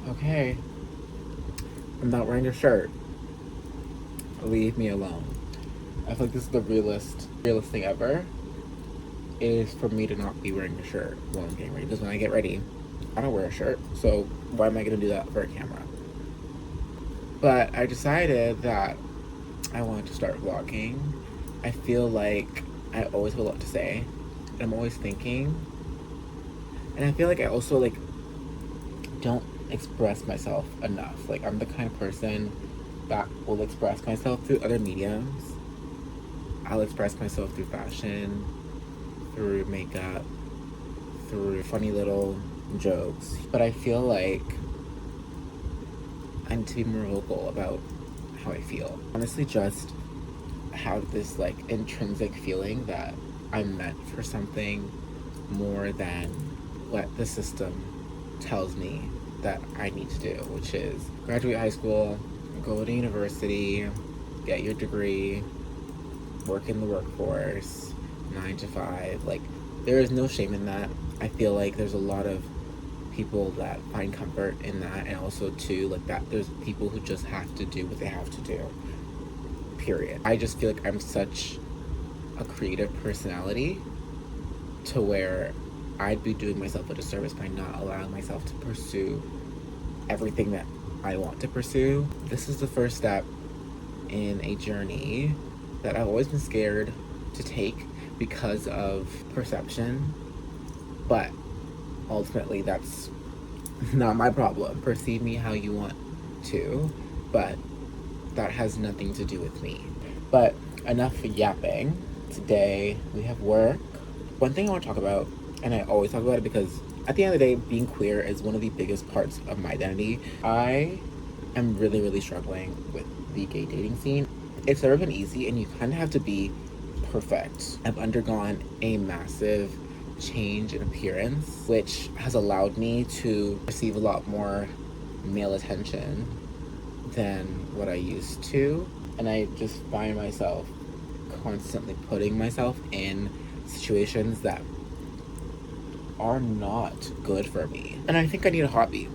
Okay, I'm not wearing a shirt. Leave me alone. I feel like this is the realest thing ever. Is for me to not be wearing a shirt while I'm getting ready. Because when I get ready, I don't wear a shirt. So why am I gonna do that for a camera? But I decided that I wanted to start vlogging. I feel like I always have a lot to say. And I'm always thinking. And I feel like I also don't express myself enough. Like I'm the kind of person that will express myself through other mediums. I'll express myself through fashion, through makeup, through funny little jokes. But I feel like I need to be more vocal about how I feel. Honestly, just have this intrinsic feeling that I'm meant for something more than what the system tells me that I need to do, which is graduate high school, go to university, get your degree, work in the workforce, 9 to 5. There is no shame in that. I feel like there's a lot of people that find comfort in that, and also too that there's people who just have to do what they have to do. Period. I just feel like I'm such a creative personality to where I'd be doing myself a disservice by not allowing myself to pursue everything that I want to pursue. This is the first step in a journey that I've always been scared to take because of perception, but ultimately that's not my problem. Perceive me how you want to, but that has nothing to do with me. But enough yapping. Today we have work. One thing I want to talk about, and I always talk about it because at the end of the day, being queer is one of the biggest parts of my identity. I am really, really struggling with the gay dating scene. It's never been easy, and you kind of have to be perfect. I've undergone a massive change in appearance, which has allowed me to receive a lot more male attention than what I used to. And I just find myself constantly putting myself in situations that are not good for me. And I think I need a hobby.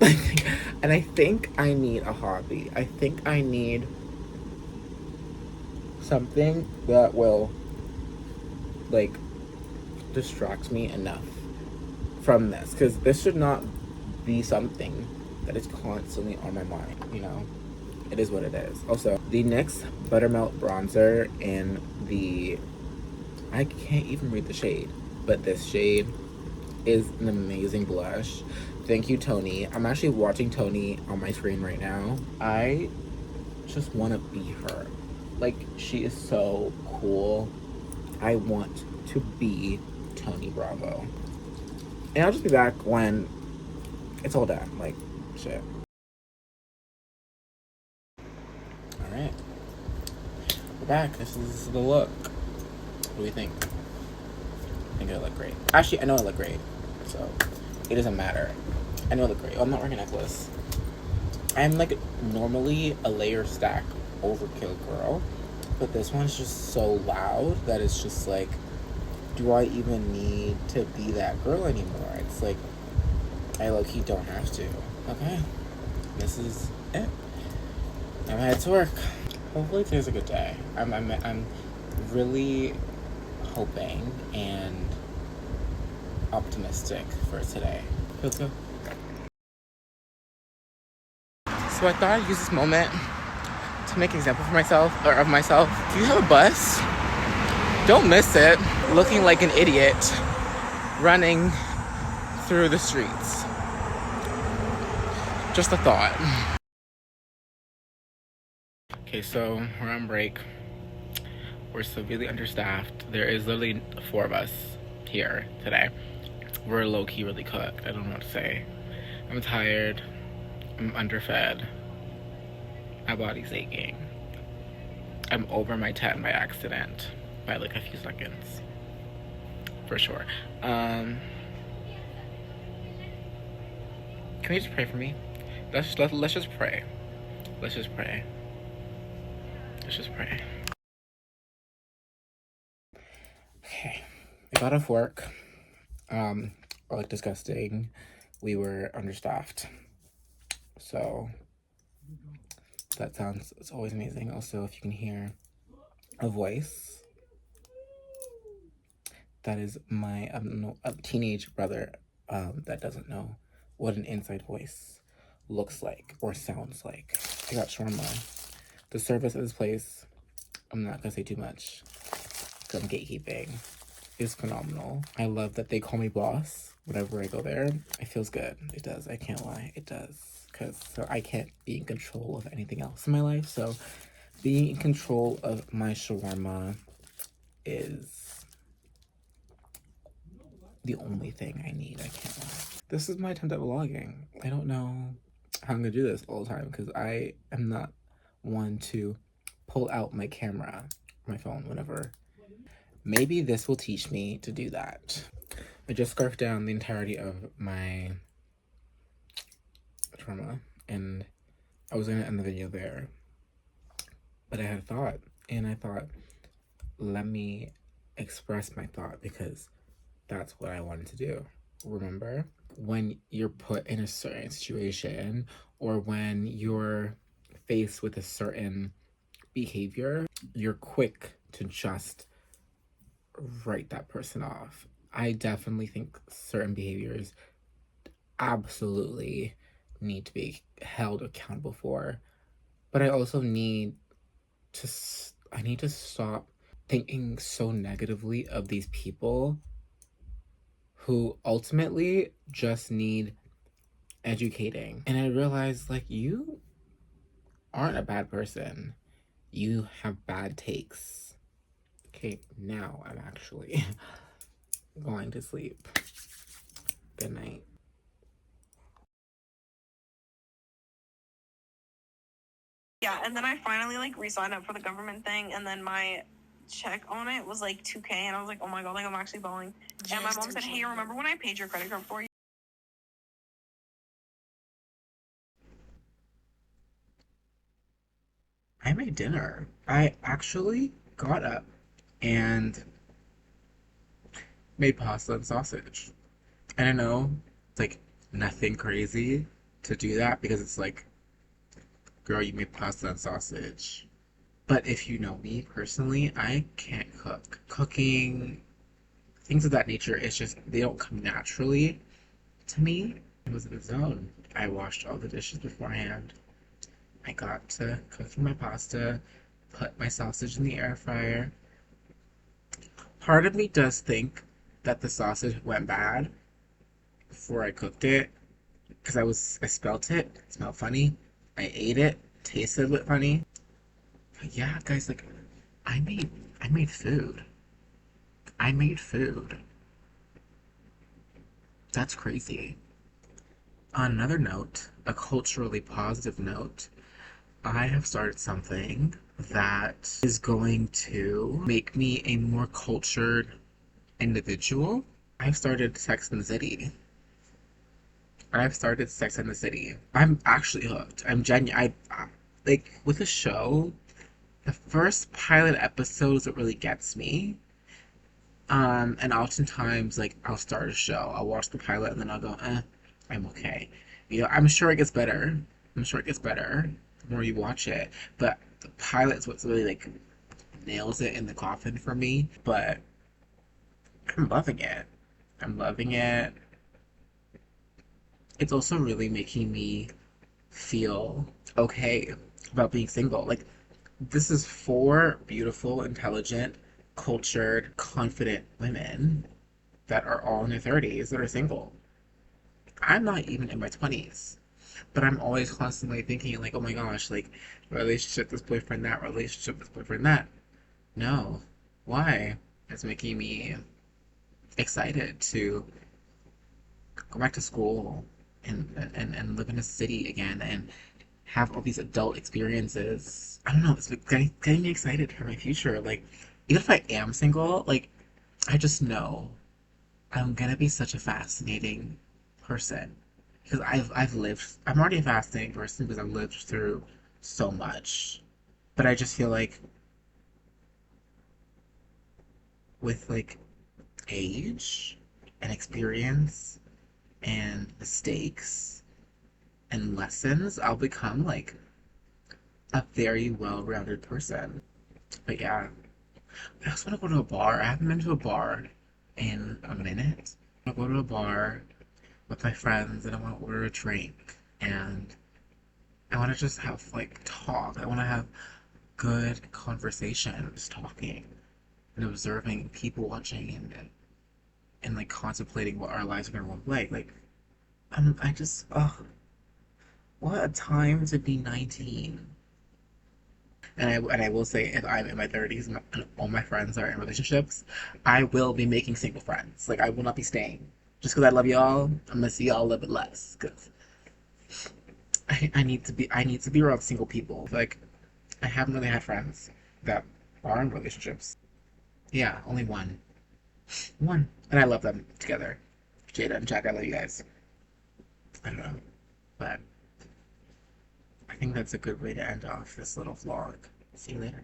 And I think I need a hobby. I think I need something that will distract me enough from this, because this should not be something that is constantly on my mind. It is what it is. Also, the NYX Buttermelt Bronzer in the, I can't even read the shade, but this shade is an amazing blush. Thank you, Tony. I'm actually watching Tony on my screen right now. I just want to be her. She is so cool. I want to be Tony Bravo. And I'll just be back when it's all done. Shit. Alright. We're back. This is the look. What do we think? I think I look great. Actually, I know I look great. So, it doesn't matter. I know I look great. Oh, I'm not wearing a necklace. I'm normally a layer stack overkill girl. But this one's just so loud that it's just do I even need to be that girl anymore? It's I low-key don't have to. Okay. This is it. I'm headed to work. Hopefully today's a good day. I'm really hoping and optimistic for today. Let's go. So I thought I'd use this moment to make an example of myself. Do you have a bus? Don't miss it. Looking like an idiot running through the streets. Just a thought. Okay, so we're on break. We're severely understaffed. There is literally 4 of us here today. We're low-key really cooked. I don't know what to say. I'm tired. I'm underfed. My body's aching. I'm over my 10 by accident. By a few seconds. For sure. Can we just pray for me? Let's just pray. Let's just pray. Let's just pray. Okay. I got off work. Disgusting. We were understaffed. So that sounds, it's always amazing. Also, if you can hear a voice, that is my teenage brother that doesn't know what an inside voice looks like or sounds like. I got shawarma. The service of this place, I'm not gonna say too much because I'm gatekeeping, is phenomenal. I love that they call me boss whenever I go there. It feels good. It does. I can't lie. It does. Because so I can't be in control of anything else in my life. So being in control of my shawarma is the only thing I need. I can't lie. This is my attempt at vlogging. I don't know how I'm gonna do this all the time because I am not one to pull out my camera, my phone, whenever. Maybe this will teach me to do that. I just scarfed down the entirety of my trauma, and I was gonna end the video there, but I had a thought, and I thought, let me express my thought because that's what I wanted to do. Remember, when you're put in a certain situation or when you're faced with a certain behavior, you're quick to just write that person off. I definitely think certain behaviors absolutely need to be held accountable for, but I also need to I need to stop thinking so negatively of these people who ultimately just need educating. And I realized, like, you aren't a bad person. You have bad takes. Okay, now I'm actually going to sleep. Good night. Yeah, and then I finally like re-signed up for the government thing, and then my check on it was like 2K, and I was like, oh my god, like I'm actually balling. And my mom said, hey, remember when I paid your credit card for you? I made dinner. I actually got up and made pasta and sausage. And I know it's like nothing crazy to do that because it's like, girl, you made pasta and sausage. But if you know me personally, I can't cook. Cooking, things of that nature, it's just, they don't come naturally to me. I was in the zone. I washed all the dishes beforehand. I got to cooking my pasta, put my sausage in the air fryer. Part of me does think that the sausage went bad before I cooked it because I smelt it smelled funny. I ate it, tasted a bit funny. But yeah, guys, like I made I made food. I made food. That's crazy. On another note, a culturally positive note, I have started something that is going to make me a more cultured individual. I've started Sex and the City. I've started Sex and the City. I'm actually hooked. I'm genuine. Like with a show, the first pilot episode is what really gets me. And oftentimes, like I'll start a show, I'll watch the pilot, and then I'll go, I'm okay. You know, I'm sure it gets better. I'm sure it gets better the more you watch it. But the pilot is what's really like nails it in the coffin for me. But I'm loving it. I'm loving it. It's also really making me feel okay about being single. Like, this is four beautiful, intelligent, cultured, confident women that are all in their 30s that are single. I'm not even in my 20s, but I'm always constantly thinking, like, oh my gosh, like, relationship, this boyfriend, that relationship, this boyfriend, that. No. Why? It's making me excited to go back to school and live in a city again and have all these adult experiences. I don't know, it's like getting me excited for my future. Like, even if I am single, like, I just know I'm gonna be such a fascinating person. Because I've lived, I'm already a fascinating person because I've lived through so much. But I just feel like with like age and experience and mistakes and lessons, I'll become like a very well-rounded person. But yeah, I also want to go to a bar. I haven't been to a bar in a minute. I want to go to a bar with my friends and I want to order a drink and I want to just have like talk. I want to have good conversations, talking and observing people watching and like contemplating what our lives are gonna look like. Like I just what a time to be 19. And I will say, if I'm in my 30s and all my friends are in relationships, I will be making single friends. Like, I will not be staying. Just because I love y'all, I'm gonna see y'all a little bit less. Because I need to be around single people. Like, I haven't really had friends that are in relationships. Yeah, only one. One. And I love them together. Jada and Jack, I love you guys. I don't know. But I think that's a good way to end off this little vlog. See you later.